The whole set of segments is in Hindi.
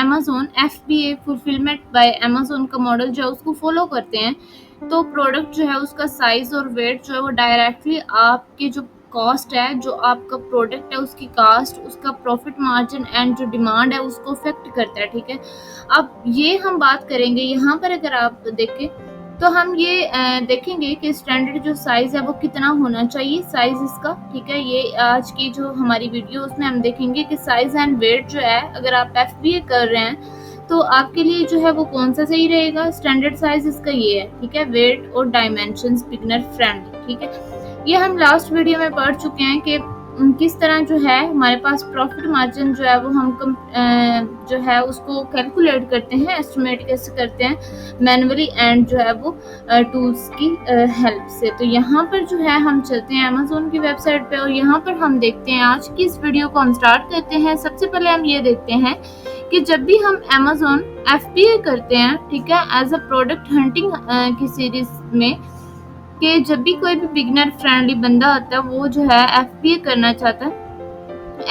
Amazon FBA fulfilment bye Amazon का मॉडल जो है उसको फॉलो करते हैं, तो प्रोडक्ट जो है उसका साइज़ और वेट जो है वो डायरेक्टली आपकी जो कॉस्ट है, जो आपका प्रोडक्ट है उसकी कॉस्ट, उसका प्रॉफिट मार्जिन एंड जो डिमांड है उसको अफेक्ट करता है, ठीक है। अब ये हम बात करेंगे यहाँ पर, अगर आप देखें तो हम ये देखेंगे कि स्टैंडर्ड जो साइज़ है वो कितना होना चाहिए, साइज़ इसका, ठीक है। ये आज की जो हमारी वीडियो उसमें हम देखेंगे कि साइज़ एंड वेट जो है, अगर आप FBA कर रहे हैं तो आपके लिए जो है वो कौन सा सही रहेगा। स्टैंडर्ड साइज़ इसका ये है, ठीक है। वेट और डायमेंशंस बिगिनर फ्रेंडली, ठीक है। ये हम लास्ट वीडियो में पढ़ चुके हैं कि किस तरह जो है हमारे पास प्रॉफिट मार्जिन जो है वो हम जो है उसको कैलकुलेट करते हैं, एस्टिमेट कैसे करते हैं मैनुअली एंड जो है वो टूल्स की हेल्प से। तो यहाँ पर जो है हम चलते हैं अमेज़न की वेबसाइट पे और यहाँ पर हम देखते हैं, आज की इस वीडियो को हम स्टार्ट करते हैं। सबसे पहले हम ये देखते हैं कि जब भी हम अमेज़न FBA करते हैं, ठीक है, एज अ प्रोडक्ट हंटिंग की सीरीज में, कि जब भी कोई भी बिगिनर फ्रेंडली बंदा आता है वो जो है FBA करना चाहता है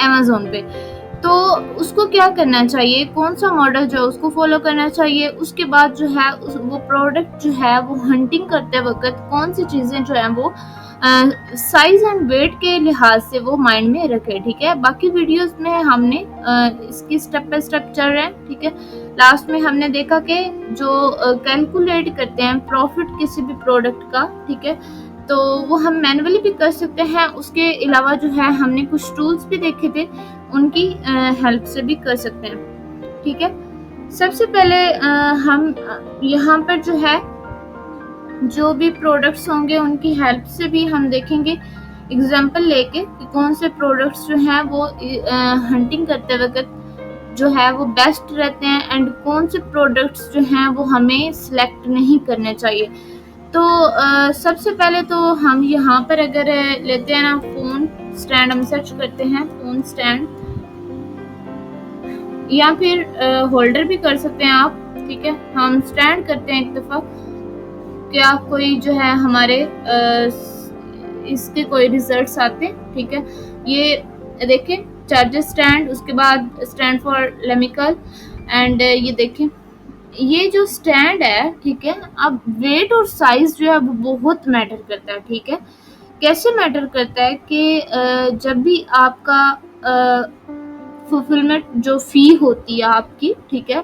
अमेज़न पे, तो उसको क्या करना चाहिए, कौन सा मॉडल जो है उसको फॉलो करना चाहिए। उसके बाद जो है वो प्रोडक्ट जो है वो हंटिंग करते वक्त कौन सी चीज़ें जो है वो साइज एंड वेट के लिहाज से वो माइंड में रखे, ठीक है। बाकी वीडियोस में हमने इसकी स्टेप बाय स्टेप चल रहे हैं, ठीक है। लास्ट में हमने देखा कि जो कैलकुलेट करते हैं प्रॉफिट किसी भी प्रोडक्ट का, ठीक है, तो वो हम मैनुअली भी कर सकते हैं। उसके अलावा जो है हमने कुछ टूल्स भी देखे थे, उनकी हेल्प से भी कर सकते हैं, ठीक है। सबसे पहले हम यहाँ पर जो है जो भी प्रोडक्ट्स होंगे उनकी हेल्प से भी हम देखेंगे, एग्जांपल लेके कि कौन से प्रोडक्ट्स जो हैं वो हंटिंग करते वक्त जो है वो बेस्ट रहते हैं एंड कौन से प्रोडक्ट्स जो हैं वो हमें सिलेक्ट नहीं करने चाहिए। तो सबसे पहले तो हम यहाँ पर अगर लेते हैं ना फ़ोन स्टैंड, हम सर्च करते हैं फ़ोन स्टैंड, या फिर होल्डर भी कर सकते हैं आप, ठीक है। हम स्टैंड करते हैं एक दफ़ा, क्या कोई जो है हमारे इसके कोई रिजल्ट्स आते हैं, ठीक है। ये देखें चार्जर स्टैंड, उसके बाद स्टैंड फॉर लेमिकल एंड ये देखें ये जो स्टैंड है, ठीक है। अब वेट और साइज जो है वो बहुत मैटर करता है, ठीक है। कैसे मैटर करता है कि जब भी आपका फुलफिलमेंट जो फी होती है आपकी, ठीक है,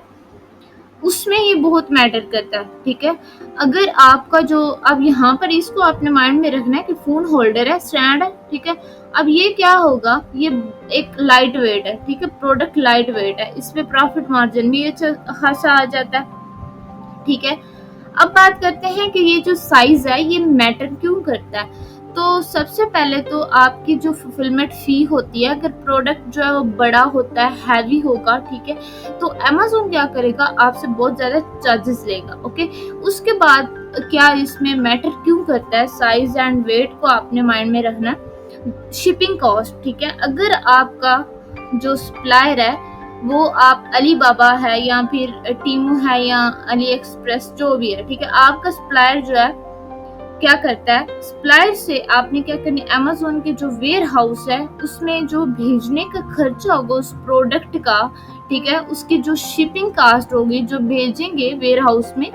उसमें ये बहुत मैटर करता है, ठीक है। अगर आपका जो, अब यहाँ पर इसको अपने माइंड में रखना है कि फोन होल्डर है, स्टैंड है, ठीक है। अब ये क्या होगा, ये एक लाइट वेट है, ठीक है, प्रोडक्ट लाइट वेट है, इस पे प्रॉफिट मार्जिन भी अच्छा खासा आ जाता है, ठीक है। अब बात करते हैं कि ये जो साइज है ये मैटर क्यों करता है। तो सबसे पहले तो आपकी जो फुलफिलमेंट फी होती है, अगर प्रोडक्ट जो है वो बड़ा होता है, हैवी होगा, ठीक है, तो अमेज़न क्या करेगा, आपसे बहुत ज़्यादा चार्जेस लेगा, ओके। उसके बाद क्या इसमें मैटर क्यों करता है, साइज एंड वेट को आपने माइंड में रखना। शिपिंग कॉस्ट, ठीक है, अगर आपका जो सप्लायर है वो आप अली बाबा है या फिर टीमू है या अली एक्सप्रेस जो भी है, ठीक है, आपका सप्लायर जो है क्या करता है, सप्लायर से आपने क्या करनी, अमेज़न के जो वेयर हाउस है उसमें जो भेजने का खर्चा होगा उस प्रोडक्ट का, ठीक है, उसकी जो शिपिंग कास्ट होगी, जो भेजेंगे वेयर हाउस में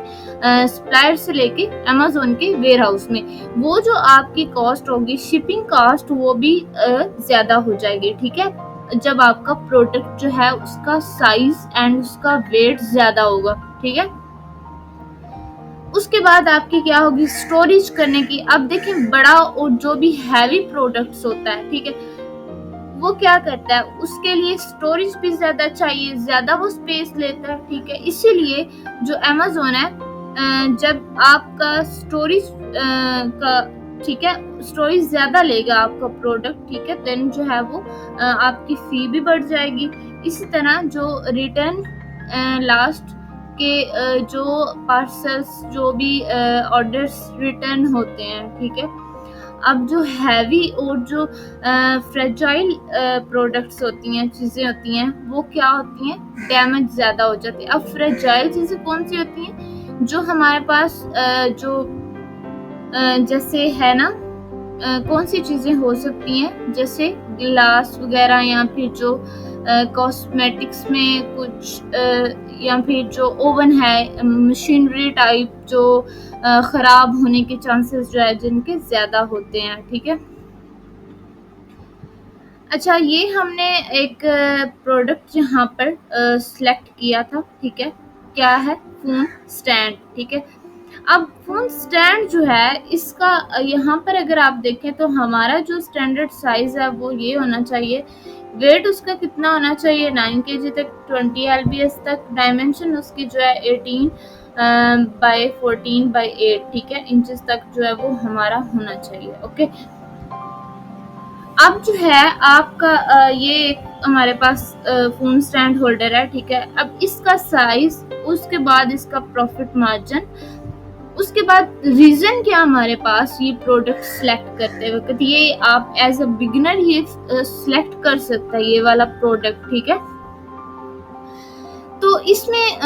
सप्लायर से लेके अमेज़न के वेयर हाउस में, वो जो आपकी कॉस्ट होगी शिपिंग कास्ट, वो भी ज्यादा हो जाएगी, ठीक है, जब आपका प्रोडक्ट जो है उसका साइज एंड उसका वेट ज्यादा होगा, ठीक है। उसके बाद आपकी क्या होगी, स्टोरेज करने की। अब देखें बड़ा और जो भी हैवी प्रोडक्ट्स होता है, ठीक है, वो क्या करता है, उसके लिए स्टोरेज भी ज्यादा चाहिए, ज्यादा वो स्पेस लेता है, ठीक है। इसीलिए जो अमेज़न है जब आपका स्टोरेज का, ठीक है, स्टोरेज ज्यादा लेगा आपका प्रोडक्ट, ठीक है, देन जो है वो आपकी फी भी बढ़ जाएगी। इसी तरह जो रिटर्न लास्ट के जो पार्सल्स, जो भी ऑर्डर्स रिटर्न होते हैं, ठीक है। अब जो हैवी और जो फ्रेजाइल प्रोडक्ट्स होती हैं, चीज़ें होती हैं, वो क्या होती हैं, डैमेज ज़्यादा हो जाती है। अब फ्रेजाइल चीज़ें कौन सी होती हैं, जो हमारे पास जो जैसे है ना, कौन सी चीज़ें हो सकती हैं, जैसे ग्लास वगैरह या फिर जो कॉस्मेटिक्स में कुछ या फिर जो ओवन है, मशीनरी टाइप जो ख़राब होने के चांसेस जो है जिनके ज़्यादा होते हैं, ठीक है। अच्छा, ये हमने एक प्रोडक्ट यहाँ पर सेलेक्ट किया था, ठीक है। क्या है? फ़ोन स्टैंड, ठीक है। अब फ़ोन स्टैंड जो है इसका यहाँ पर अगर आप देखें तो हमारा जो स्टैंडर्ड साइज़ है वो ये होना चाहिए। वेट उसका कितना होना चाहिए? 9 केजी तक, 20 एलबीएस तक। डायमेंशन उसकी जो है 18 बाय 14 बाय 8, ठीक है, इंचेस तक जो है वो हमारा होना चाहिए। ओके, अब जो है आपका ये एक हमारे पास फ़ोन स्टैंड होल्डर है, ठीक है। अब इसका साइज़, उसके बाद इसका प्रॉफिट मार्जिन, उसके बाद रीज़न क्या हमारे पास ये प्रोडक्ट सेलेक्ट करते वक़्त, ये आप एज़ अ बिगिनर ये सेलेक्ट कर सकता है ये वाला प्रोडक्ट, ठीक है। तो इसमें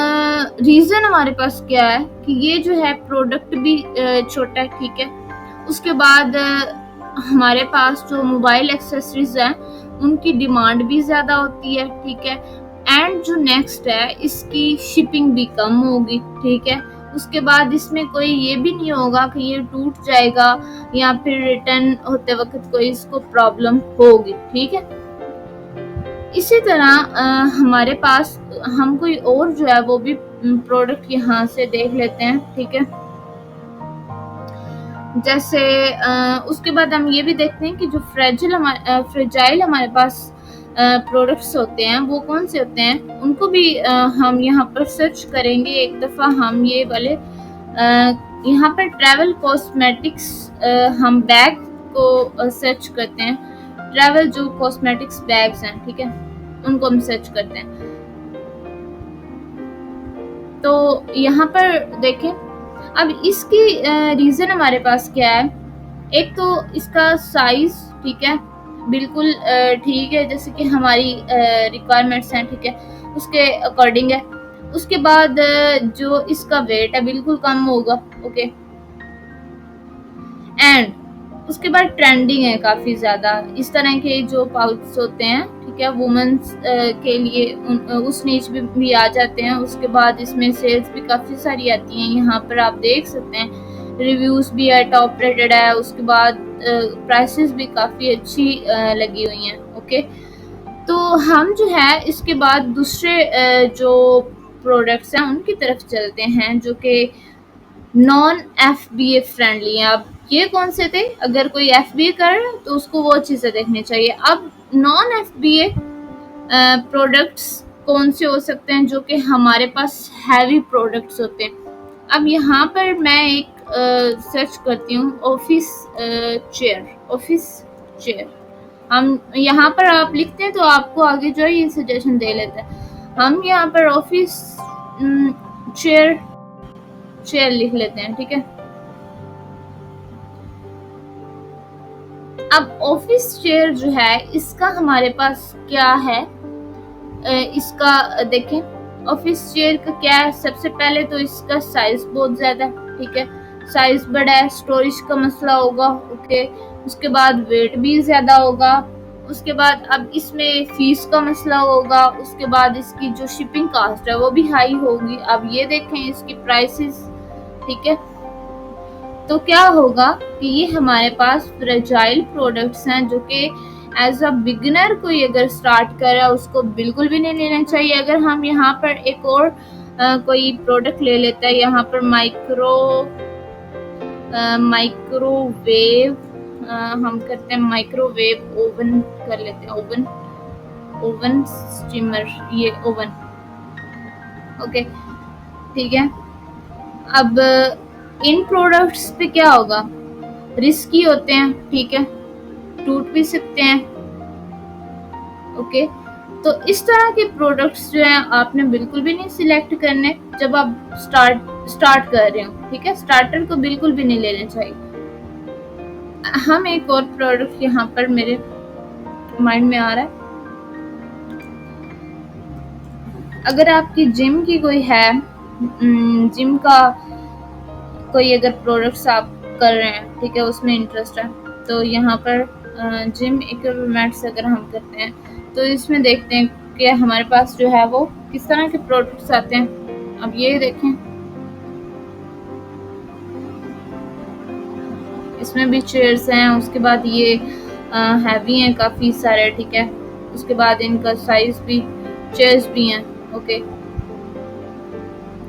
रीज़न हमारे पास क्या है कि ये जो है प्रोडक्ट भी छोटा है, ठीक है। उसके बाद हमारे पास जो मोबाइल एक्सेसरीज हैं उनकी डिमांड भी ज़्यादा होती है, ठीक है। एंड जो नेक्स्ट है इसकी शिपिंग भी कम होगी, ठीक है। उसके बाद इसमें कोई ये भी नहीं होगा कि ये टूट जाएगा या फिर रिटर्न होते वक्त कोई इसको प्रॉब्लम होगी, ठीक है। इसी तरह हमारे पास हम कोई और जो है वो भी प्रोडक्ट यहाँ से देख लेते हैं, ठीक है। जैसे उसके बाद हम ये भी देखते हैं कि जो फ्रेजाइल हमारे पास प्रोडक्ट्स होते हैं वो कौन से होते हैं, उनको भी हम यहाँ पर सर्च करेंगे। एक दफ़ा हम ये वाले यहाँ पर ट्रैवल कॉस्मेटिक्स हम बैग को सर्च करते हैं। ट्रैवल जो कॉस्मेटिक्स बैग्स हैं, ठीक है, उनको हम सर्च करते हैं। तो यहाँ पर देखें, अब इसकी रीज़न हमारे पास क्या है। एक तो इसका साइज़, ठीक है, बिल्कुल ठीक है, जैसे कि हमारी रिक्वायरमेंट्स हैं, ठीक है, उसके अकॉर्डिंग है। उसके बाद जो इसका वेट है बिल्कुल कम होगा, ओके। एंड उसके बाद ट्रेंडिंग है काफ़ी ज़्यादा। इस तरह के जो पाउच होते हैं, ठीक है, वुमेन्स के लिए उस नीच भी आ जाते हैं। उसके बाद इसमें सेल्स भी काफ़ी सारी आती हैं। यहाँ पर आप देख सकते हैं रिव्यूज़ भी है, टॉप रेटेड है। उसके बाद प्राइसेस भी काफ़ी अच्छी लगी हुई हैं, ओके। तो हम जो है इसके बाद दूसरे जो प्रोडक्ट्स हैं उनकी तरफ चलते हैं जो कि नॉन FBA फ्रेंडली हैं। अब ये कौन से थे? अगर कोई FBA कर रहा है तो उसको वो चीज़ें देखनी चाहिए। अब नॉन FBA प्रोडक्ट्स कौन से हो सकते हैं जो कि हमारे पास हैवी प्रोडक्ट्स होते हैं। अब यहाँ पर मैं एक सर्च करती हूँ ऑफिस चेयर। हम यहाँ पर आप लिखते हैं तो आपको आगे जो है ये सजेशन दे लेते हैं। हम यहाँ पर ऑफिस चेयर लिख लेते हैं, ठीक है। अब ऑफिस चेयर जो है इसका हमारे पास क्या है, इसका देखें। ऑफिस चेयर का क्या है, सबसे पहले तो इसका साइज बहुत ज़्यादा है, ठीक है, साइज बड़ा है, स्टोरेज का मसला होगा, ओके। उसके बाद वेट भी ज़्यादा होगा। उसके बाद अब इसमें फीस का मसला होगा। उसके बाद इसकी जो शिपिंग कास्ट है वो भी हाई होगी। अब ये देखें इसकी प्राइसेस, ठीक है। तो क्या होगा कि ये हमारे पास फ्रेजाइल प्रोडक्ट्स हैं जो कि एज अ बिगिनर कोई अगर स्टार्ट कर रहा है उसको बिल्कुल भी नहीं लेना चाहिए। अगर हम यहाँ पर एक और कोई प्रोडक्ट ले लेते हैं, यहाँ पर माइक्रोवेव हम करते हैं, माइक्रोवेव ओवन कर लेते हैं, ओवन स्टीमर, ये ओवन, ओके, ठीक है। अब इन प्रोडक्ट्स पे क्या होगा, रिस्की होते हैं, ठीक है, टूट भी सकते हैं, ओके। तो इस तरह के प्रोडक्ट्स जो हैं आपने बिल्कुल भी नहीं सिलेक्ट करने जब आप स्टार्ट कर रहे हो, ठीक है। स्टार्टर को बिल्कुल भी नहीं लेना चाहिए। हम एक और प्रोडक्ट यहाँ पर मेरे माइंड में आ रहा है। अगर आपकी जिम की कोई है, जिम का कोई अगर प्रोडक्ट्स आप कर रहे हैं, ठीक है, उसमें इंटरेस्ट है, तो यहाँ पर जिम इक्विपमेंट्स अगर हम करते हैं तो इसमें देखते हैं के हमारे पास जो है वो किस तरह के प्रोडक्ट्स आते हैं। अब ये देखें, इसमें भी चेयर्स हैं, उसके बाद ये हैवी हैं काफ़ी सारे, ठीक है। उसके बाद इनका साइज भी, चेयर्स भी हैं, ओके।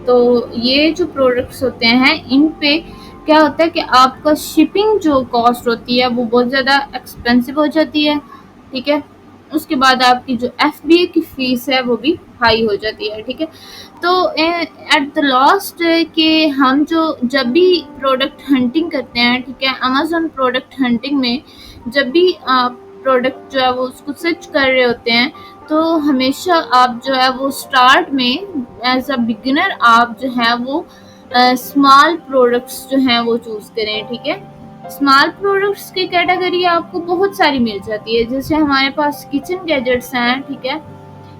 तो ये जो प्रोडक्ट्स होते हैं इन पे क्या होता है कि आपका शिपिंग जो कॉस्ट होती है वो बहुत ज़्यादा एक्सपेंसिव हो जाती है, ठीक है। उसके बाद आपकी जो FBA की फ़ीस है वो भी हाई हो जाती है, ठीक है। तो एट द लास्ट कि हम जो जब भी प्रोडक्ट हंटिंग करते हैं, ठीक है, अमेज़न प्रोडक्ट हंटिंग में जब भी आप प्रोडक्ट जो है वो उसको सर्च कर रहे होते हैं, तो हमेशा आप जो है वो स्टार्ट में एज अ बिगिनर आप जो है वो स्मॉल प्रोडक्ट्स जो हैं वो चूज़ करें, ठीक है। स्मॉल प्रोडक्ट्स की कैटेगरी आपको बहुत सारी मिल जाती है, जैसे हमारे पास किचन गैजेट्स हैं, ठीक है।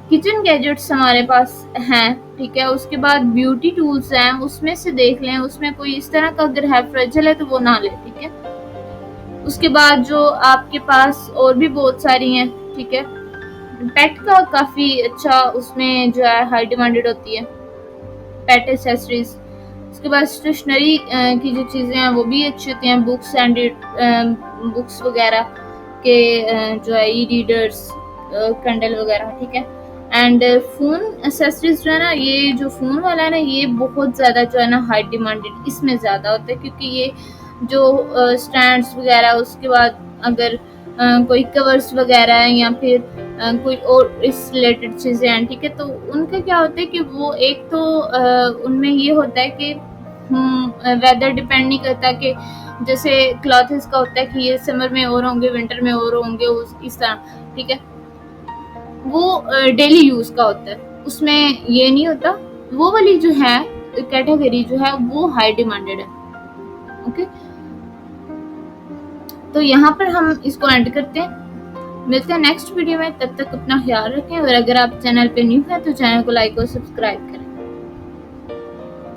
किचन गैजेट्स हमारे पास हैं, ठीक है। उसके बाद ब्यूटी टूल्स हैं, उसमें से देख लें, उसमें कोई इस तरह का अगर है फ्रिजल है तो वो ना लें, ठीक है। उसके बाद जो आपके पास और भी बहुत सारी हैं, ठीक है। पेट का काफ़ी अच्छा उसमें जो है हाई डिमांडेड होती है, पेट एसेसरीज। उसके बाद स्टेशनरी की जो चीज़ें हैं वो भी अच्छी होती हैं, बुक्स एंड बुक्स वगैरह के जो है ई रीडर्स, कैंडल वगैरह, ठीक है। एंड फ़ोन एसेसरीज जो है ना, ये जो फ़ोन वाला है ना, ये बहुत ज़्यादा जो है ना हाई डिमांडेड इसमें ज़्यादा होता है, क्योंकि ये जो स्टैंड्स वगैरह, उसके बाद अगर कोई कवर्स वगैरह हैं या फिर कोई और इस रिलेटेड चीज़ें हैं, ठीक है। तो उनका क्या होता है कि वो एक तो उनमें ये होता है कि वेदर डिपेंड नहीं करता, कि जैसे क्लॉथ्स का होता है कि ये समर में और होंगे, विंटर में और होंगे, इस तरह, ठीक है। वो डेली यूज़ का होता है, उसमें ये नहीं होता। वो वाली जो है कैटेगरी जो है वो हाई डिमांडेड है, ओके। तो यहाँ पर हम इसको एंड करते हैं, मिलते हैं नेक्स्ट वीडियो में। तब तक अपना ख्याल रखें, और अगर आप चैनल पे न्यू हैं तो चैनल को लाइक और सब्सक्राइब करें।